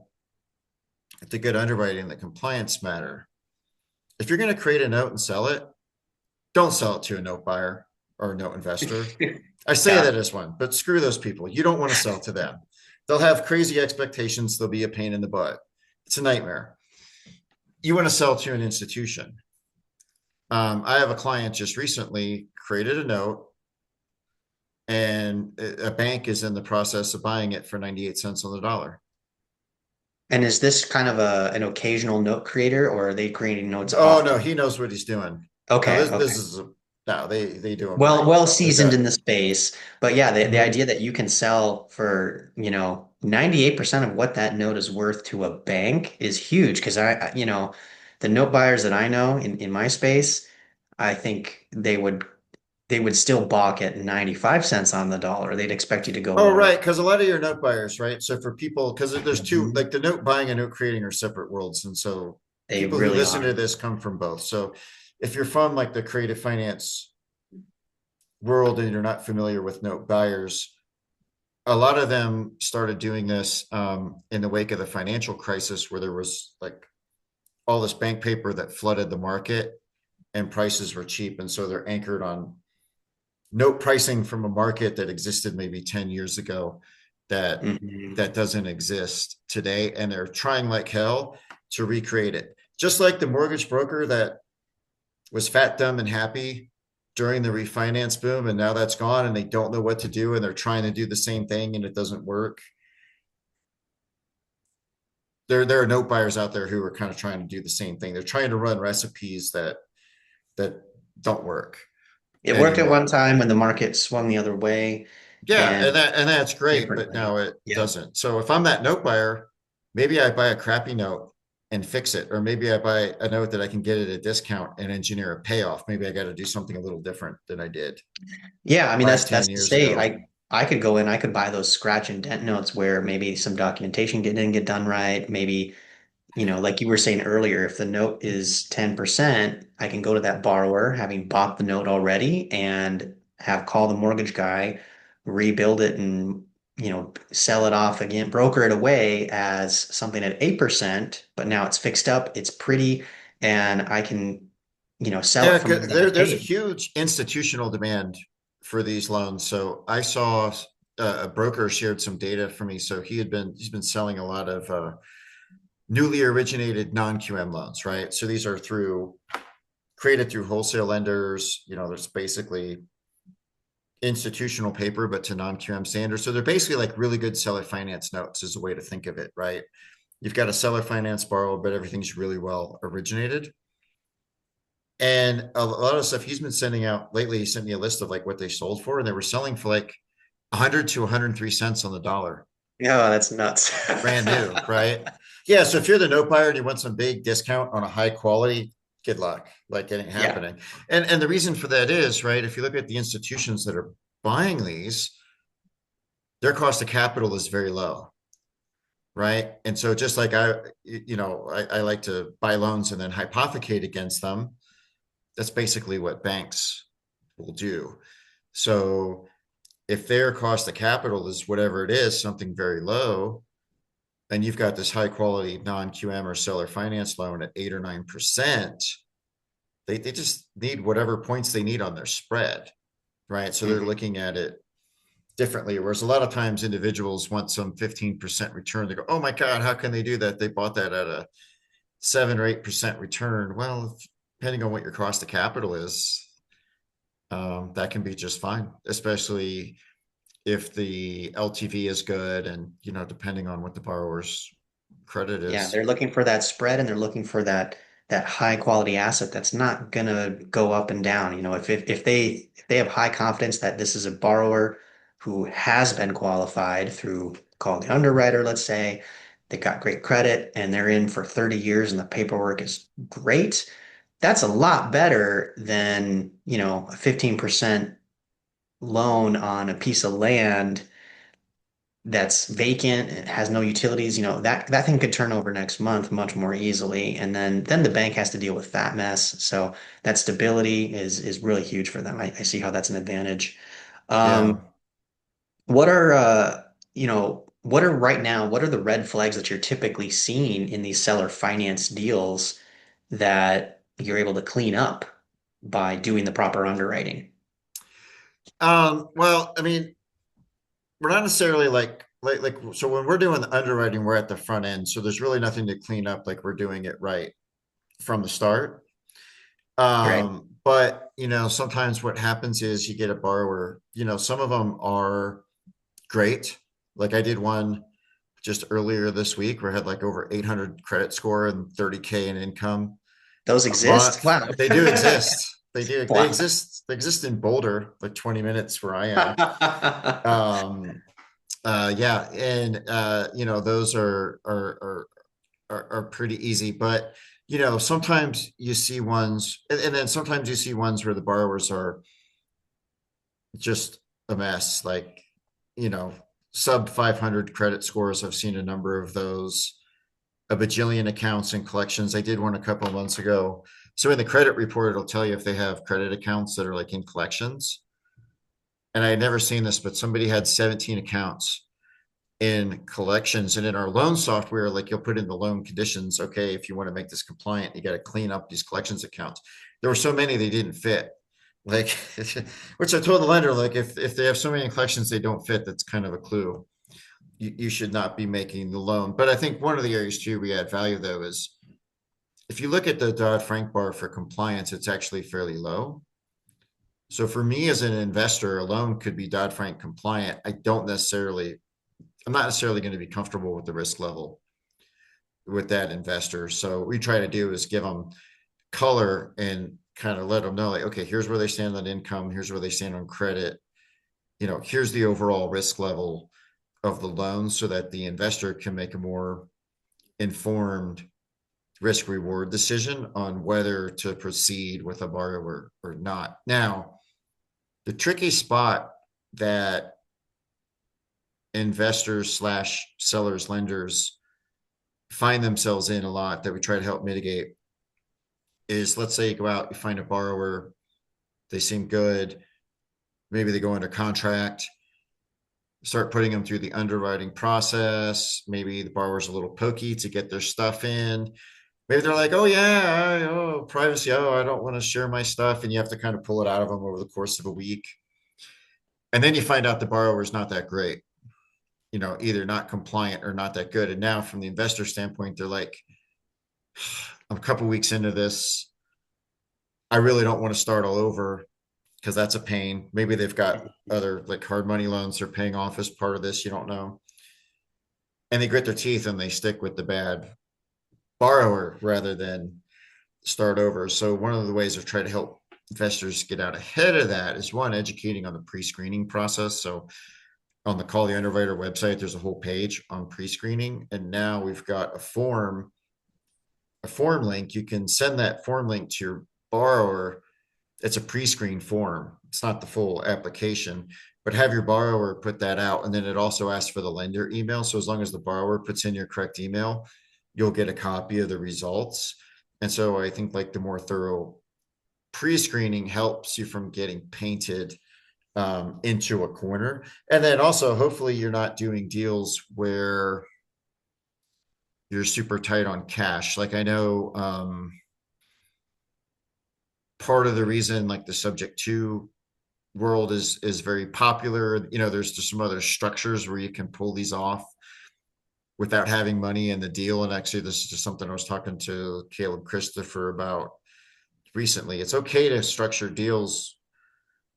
Speaker 1: the good underwriting and the compliance matter. If you're going to create a note and sell it, don't sell it to a note buyer or a note investor. I say
Speaker 2: Yeah.
Speaker 1: that as one, but screw those people. You don't want to sell to them. They'll have crazy expectations. They'll be a pain in the butt. It's a nightmare. You want to sell to an institution. I have a client just recently created a note, and a bank is in the process of buying it for 98 cents on the dollar.
Speaker 2: And is this kind of an occasional note creator, or are they creating notes
Speaker 1: Oh no,
Speaker 2: often?
Speaker 1: he knows what he's doing. No,
Speaker 2: Okay,
Speaker 1: this
Speaker 2: okay.
Speaker 1: is no, they do them
Speaker 2: Well,
Speaker 1: right.
Speaker 2: well
Speaker 1: They're
Speaker 2: seasoned in
Speaker 1: good.
Speaker 2: the space. But yeah, the
Speaker 1: Mm-hmm.
Speaker 2: idea that you can sell for, 98% of what that note is worth to a bank is huge because the note buyers that I know in my space, I think they would still balk at 95 cents on the dollar. They'd expect you to go
Speaker 1: Oh,
Speaker 2: lower.
Speaker 1: right. Because a lot of your note buyers, right? So for people, because there's two,
Speaker 2: Mhm.
Speaker 1: like the note buying and note creating are separate worlds. And so
Speaker 2: They
Speaker 1: people who
Speaker 2: really
Speaker 1: listen to
Speaker 2: are.
Speaker 1: this come from both. So if you're from like the creative finance world and you're not familiar with note buyers, a lot of them started doing this in the wake of the financial crisis, where there was like all this bank paper that flooded the market and prices were cheap. And so they're anchored on note pricing from a market that existed maybe 10 years ago that
Speaker 2: Mhm.
Speaker 1: that doesn't exist today, and they're trying like hell to recreate it, just like the mortgage broker that was fat, dumb, and happy during the refinance boom, and now that's gone and they don't know what to do and they're trying to do the same thing and it doesn't work. There are note buyers out there who are kind of trying to do the same thing. They're trying to run recipes that don't work
Speaker 2: It worked at one
Speaker 1: anymore.
Speaker 2: time when the market swung the other way
Speaker 1: Yeah,
Speaker 2: and
Speaker 1: and that's great, but
Speaker 2: differently.
Speaker 1: now it
Speaker 2: Yep.
Speaker 1: doesn't. So if I'm that note buyer, maybe I buy a crappy note and fix it, or maybe I buy a note that I can get at a discount and engineer a payoff. Maybe I got to do something a little different than I did
Speaker 2: Yeah, I mean
Speaker 1: five,
Speaker 2: that's
Speaker 1: ten
Speaker 2: to
Speaker 1: years
Speaker 2: say
Speaker 1: ago.
Speaker 2: I could go in, I could buy those scratch and dent notes where maybe some documentation didn't get done right. Maybe, like you were saying earlier, if the note is 10%, I can go to that borrower having bought the note already and have call the mortgage guy, rebuild it and sell it off again, broker it away as something at 8%, but now it's fixed up, it's pretty, and I can, sell it
Speaker 1: Yeah,
Speaker 2: for more than I
Speaker 1: there's a
Speaker 2: paid.
Speaker 1: huge institutional demand for these loans. So I saw a broker shared some data for me. So he's been selling a lot of newly originated non-QM loans, right? So these are created through wholesale lenders. You know, there's basically institutional paper, but to non-QM standards. So they're basically like really good seller finance notes is a way to think of it, right? You've got a seller finance borrower, but everything's really well originated. And a lot of stuff he's been sending out lately, he sent me a list of like what they sold for, and they were selling for like 100 to 103 cents on the dollar,
Speaker 2: Oh, that's nuts.
Speaker 1: brand new, right? Yeah. So if you're the note buyer and you want some big discount on a high quality, good luck. Like it ain't
Speaker 2: Yeah.
Speaker 1: happening. And the reason for that is, right, if you look at the institutions that are buying these, their cost of capital is very low, right? And so just like I like to buy loans and then hypothecate against them. That's basically what banks will do. So if their cost of capital is whatever it is, something very low, and you've got this high quality non-QM or seller finance loan at 8 or 9%, they just need whatever points they need on their spread, right? So they're
Speaker 2: Mhm.
Speaker 1: looking at it differently. Whereas a lot of times individuals want some 15% return. They go, oh my God, how can they do that? They bought that at a 7 or 8% return. Well, depending on what your cost of capital is, that can be just fine, especially if the LTV is good and, you know, depending on what the borrower's credit
Speaker 2: Yeah,
Speaker 1: is.
Speaker 2: they're looking for that spread and they're looking for that high quality asset that's not gonna go up and down. If they have high confidence that this is a borrower who has been qualified through call the underwriter, let's say, they got great credit and they're in for 30 years and the paperwork is great, that's a lot better than, a 15% loan on a piece of land that's vacant, it has no utilities, that thing could turn over next month much more easily. And then the bank has to deal with that mess. So that stability is really huge for them. I see how that's an advantage.
Speaker 1: Yeah.
Speaker 2: Um, what are what are right now, what are the red flags that you're typically seeing in these seller finance deals that you're able to clean up by doing the proper underwriting?
Speaker 1: Well, I mean, we're not necessarily like so when we're doing the underwriting, we're at the front end. So there's really nothing to clean up, like we're doing it right from the start.
Speaker 2: Right.
Speaker 1: But you know, sometimes what happens is you get a borrower, you know, some of them are great. Like I did one just earlier this week where I had like over 800 credit score and 30K in income
Speaker 2: Those
Speaker 1: a
Speaker 2: exist?
Speaker 1: month.
Speaker 2: Wow.
Speaker 1: They do exist. They
Speaker 2: Wow.
Speaker 1: exist. They exist in Boulder, like 20 minutes where I am. Um, yeah, and you know, those are pretty easy, but you know, sometimes you see ones, and then sometimes you see ones where the borrowers are just a mess. Like, you know, sub 500 credit scores. I've seen a number of those, a bajillion accounts and collections. I did one a couple of months ago. So in the credit report, it'll tell you if they have credit accounts that are like in collections. And I had never seen this, but somebody had 17 accounts in collections. And in our loan software, like you'll put in the loan conditions, okay, if you want to make this compliant, you got to clean up these collections accounts. There were so many they didn't fit. Like, which I told the lender, like, if they have so many collections they don't fit, that's kind of a clue. You should not be making the loan. But I think one of the areas too we add value though is if you look at the Dodd-Frank bar for compliance, it's actually fairly low. So for me as an investor, a loan could be Dodd-Frank compliant. I'm not necessarily going to be comfortable with the risk level with that investor. So what we try to do is give them color and kind of let them know, like, okay, here's where they stand on income, here's where they stand on credit. You know, here's the overall risk level of the loan so that the investor can make a more informed risk reward decision on whether to proceed with a borrower or not. Now, the tricky spot that investors slash sellers lenders find themselves in a lot that we try to help mitigate is let's say you go out, you find a borrower, they seem good, maybe they go under contract, start putting them through the underwriting process. Maybe the borrower's a little pokey to get their stuff in. Maybe they're like, oh yeah, privacy. Oh, I don't want to share my stuff. And you have to kind of pull it out of them over the course of a week. And then you find out the borrower is not that great, either not compliant or not that good. And now from the investor standpoint, they're like, I'm a couple weeks into this. I really don't want to start all over because that's a pain. Maybe they've got other like hard money loans they're paying off as part of this. You don't know. And they grit their teeth and they stick with the bad borrower rather than start over. So one of the ways of trying to help investors get out ahead of that is one, educating on the pre-screening process. So on the Call the Underwriter website, there's a whole page on pre-screening. And now we've got a form link. You can send that form link to your borrower. It's a pre-screen form. It's not the full application, but have your borrower put that out. And then it also asks for the lender email. So as long as the borrower puts in your correct email, you'll get a copy of the results. And so I think like the more thorough pre-screening helps you from getting painted into a corner. And then also, hopefully, you're not doing deals where you're super tight on cash. Like I know part of the reason like the subject to world is very popular. There's just some other structures where you can pull these off without having money in the deal. And actually, this is just something I was talking to Caleb Christopher about recently. It's okay to structure deals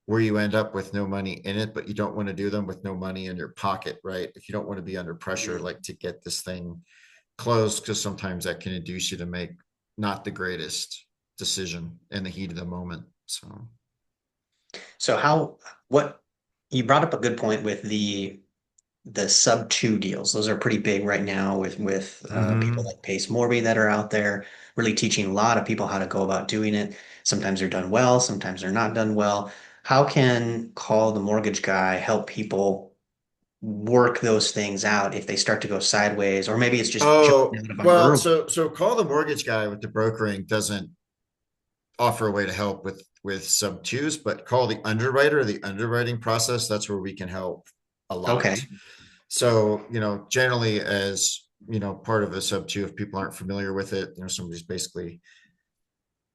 Speaker 1: where you end up with no money in it, but you don't want to do them with no money in your pocket, right? If you don't want to be under pressure,
Speaker 2: Mhm.
Speaker 1: like to get this thing closed, because sometimes that can induce you to make not the greatest decision in the heat of the moment. So,
Speaker 2: So what you brought up a good point with the sub two deals. Those are pretty big right now with people
Speaker 1: mm-hmm.
Speaker 2: like Pace Morby that are out there really teaching a lot of people how to go about doing it. Sometimes they're done well, sometimes they're not done well. How can Call the Mortgage Guy help people work those things out if they start to go sideways, or maybe it's just jumping
Speaker 1: Oh,
Speaker 2: out of them
Speaker 1: well,
Speaker 2: early?
Speaker 1: so call the mortgage guy with the brokering doesn't offer a way to help with sub twos, but call the underwriter, the underwriting process, that's where we can help a lot.
Speaker 2: Okay.
Speaker 1: So, generally as part of a sub two, if people aren't familiar with it, somebody's basically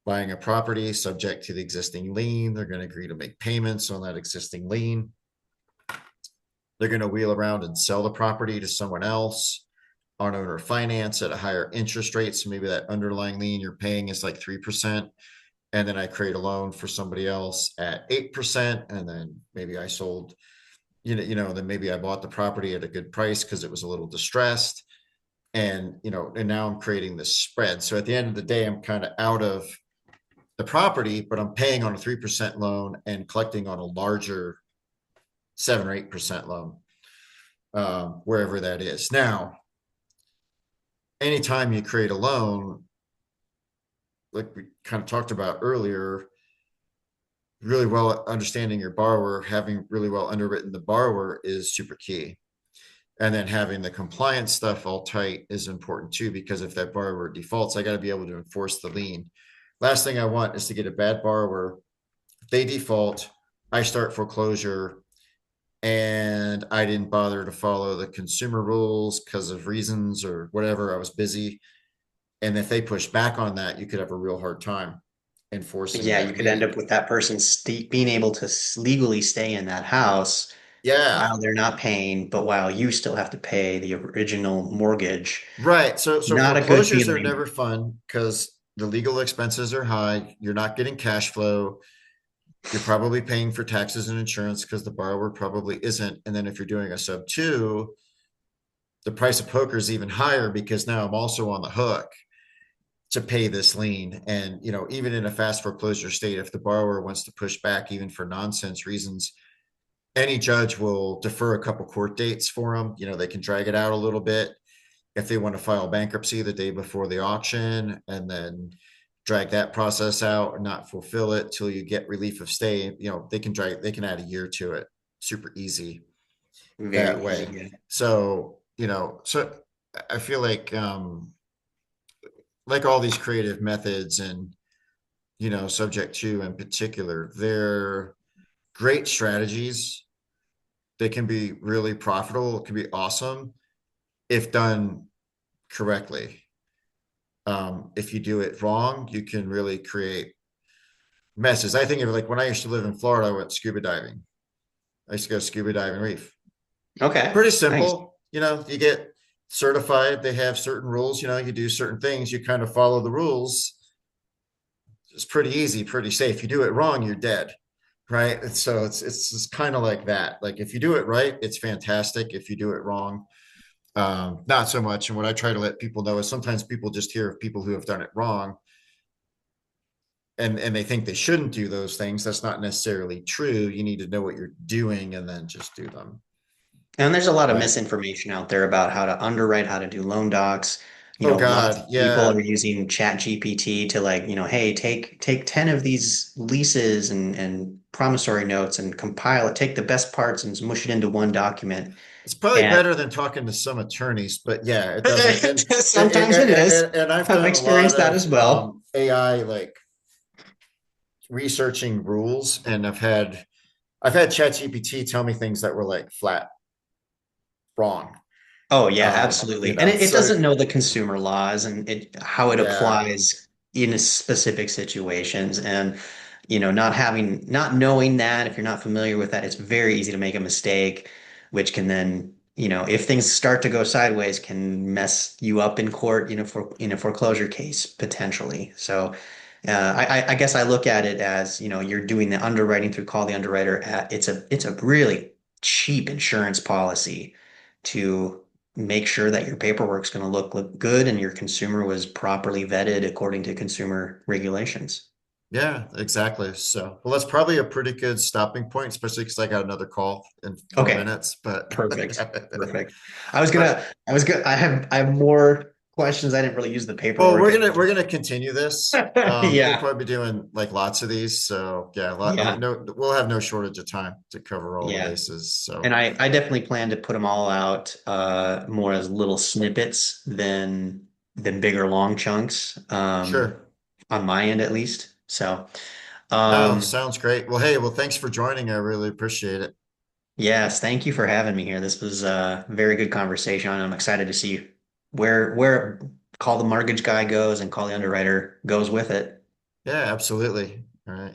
Speaker 1: buying a property subject to the existing lien. They're going to agree to make payments on that existing lien. They're going to wheel around and sell the property to someone else on owner finance at a higher interest rate. So maybe that underlying lien you're paying is like 3%. And then I create a loan for somebody else at 8%. And then maybe I sold, then maybe I bought the property at a good price because it was a little distressed. And now I'm creating this spread. So at the end of the day, I'm kind of out of the property, but I'm paying on a 3% loan and collecting on a larger 7 or 8% loan, wherever that is. Now, anytime you create a loan, like we kind of talked about earlier, really well understanding your borrower, having really well underwritten the borrower is super key. And then having the compliance stuff all tight is important too, because if that borrower defaults, I got to be able to enforce the lien. Last thing I want is to get a bad borrower. They default, I start foreclosure, and I didn't bother to follow the consumer rules because of reasons or whatever. I was busy. And if they push back on that, you could have a real hard time enforcing
Speaker 2: Yeah, you
Speaker 1: that
Speaker 2: could end
Speaker 1: lien.
Speaker 2: up with that person st being able to legally stay in that house
Speaker 1: Yeah,
Speaker 2: while they're not paying, but while you still have to pay the original mortgage.
Speaker 1: right. So
Speaker 2: Not a good
Speaker 1: foreclosures are
Speaker 2: feeling.
Speaker 1: never fun because the legal expenses are high. You're not getting cash flow. You're probably paying for taxes and insurance because the borrower probably isn't. And then if you're doing a sub two, the price of poker is even higher because now I'm also on the hook to pay this lien. And even in a fast foreclosure state, if the borrower wants to push back even for nonsense reasons, any judge will defer a couple court dates for them. They can drag it out a little bit if they want to file bankruptcy the day before the auction and then drag that process out and not fulfill it till you get relief of stay. They can add a year to it super easy
Speaker 2: Very
Speaker 1: that
Speaker 2: easy.
Speaker 1: way.
Speaker 2: Yeah.
Speaker 1: So I feel like all these creative methods and subject to in particular, they're great strategies. They can be really profitable. It can be awesome if done correctly. If you do it wrong, you can really create messes. I think of like when I used to live in Florida, I went scuba diving. I used to go scuba diving reef.
Speaker 2: Okay,
Speaker 1: Pretty
Speaker 2: nice.
Speaker 1: simple. You get certified. They have certain rules. You do certain things. You kind of follow the rules. It's pretty easy, pretty safe. You do it wrong, you're dead, right? And so it's kind of like that. Like if you do it right, it's fantastic. If you do it wrong, not so much. And what I try to let people know is sometimes people just hear of people who have done it wrong, and they think they shouldn't do those things. That's not necessarily true. You need to know what you're doing and then just do them,
Speaker 2: And there's a lot of
Speaker 1: right?
Speaker 2: misinformation out there about how to underwrite, how to do loan docs.
Speaker 1: Oh
Speaker 2: Lots
Speaker 1: God,
Speaker 2: of people are
Speaker 1: yeah.
Speaker 2: using Chat GPT to like, hey, take 10 of these leases and promissory notes and compile it, take the best parts and smush it into one document.
Speaker 1: It's probably
Speaker 2: And
Speaker 1: better than talking to some attorneys, but yeah, it doesn't. And
Speaker 2: sometimes it is.
Speaker 1: and I've
Speaker 2: I've
Speaker 1: done a lot
Speaker 2: experienced that
Speaker 1: of
Speaker 2: as well.
Speaker 1: AI like researching rules, and I've had ChatGPT tell me things that were like flat wrong.
Speaker 2: Oh yeah,
Speaker 1: Um, you
Speaker 2: absolutely. And
Speaker 1: know,
Speaker 2: it
Speaker 1: so
Speaker 2: doesn't know the consumer laws and how it
Speaker 1: yeah,
Speaker 2: applies in specific situations. And not knowing that, if you're not familiar with that, it's very easy to make a mistake, which can then, if things start to go sideways, can mess you up in court, for in a foreclosure case potentially. So I guess I look at it as, you're doing the underwriting through Call the Underwriter. It's a really cheap insurance policy to make sure that your paperwork's going to look good and your consumer was properly vetted according to consumer regulations.
Speaker 1: yeah, exactly. So, well, that's probably a pretty good stopping point, especially because I got another call in 4
Speaker 2: Okay,
Speaker 1: minutes. But
Speaker 2: perfect.
Speaker 1: yeah,
Speaker 2: Perfect.
Speaker 1: but
Speaker 2: I have more questions. I didn't really use the
Speaker 1: oh,
Speaker 2: paperwork
Speaker 1: we're
Speaker 2: as
Speaker 1: gonna we're
Speaker 2: much.
Speaker 1: gonna continue this. We'll
Speaker 2: Yeah.
Speaker 1: probably be doing like lots of these. So yeah,
Speaker 2: Yeah.
Speaker 1: no, we'll have no shortage of time to cover all the
Speaker 2: Yeah.
Speaker 1: bases. So
Speaker 2: And I definitely plan to put them all out more as little snippets than bigger long chunks
Speaker 1: sure.
Speaker 2: on my end at least. So
Speaker 1: No,
Speaker 2: um,
Speaker 1: sounds great. Well, hey, well, thanks for joining. I really appreciate it.
Speaker 2: yes, thank you for having me here. This was a very good conversation. I'm excited to see where Call the Mortgage Guy goes and Call the Underwriter goes with it.
Speaker 1: Yeah, absolutely. All right.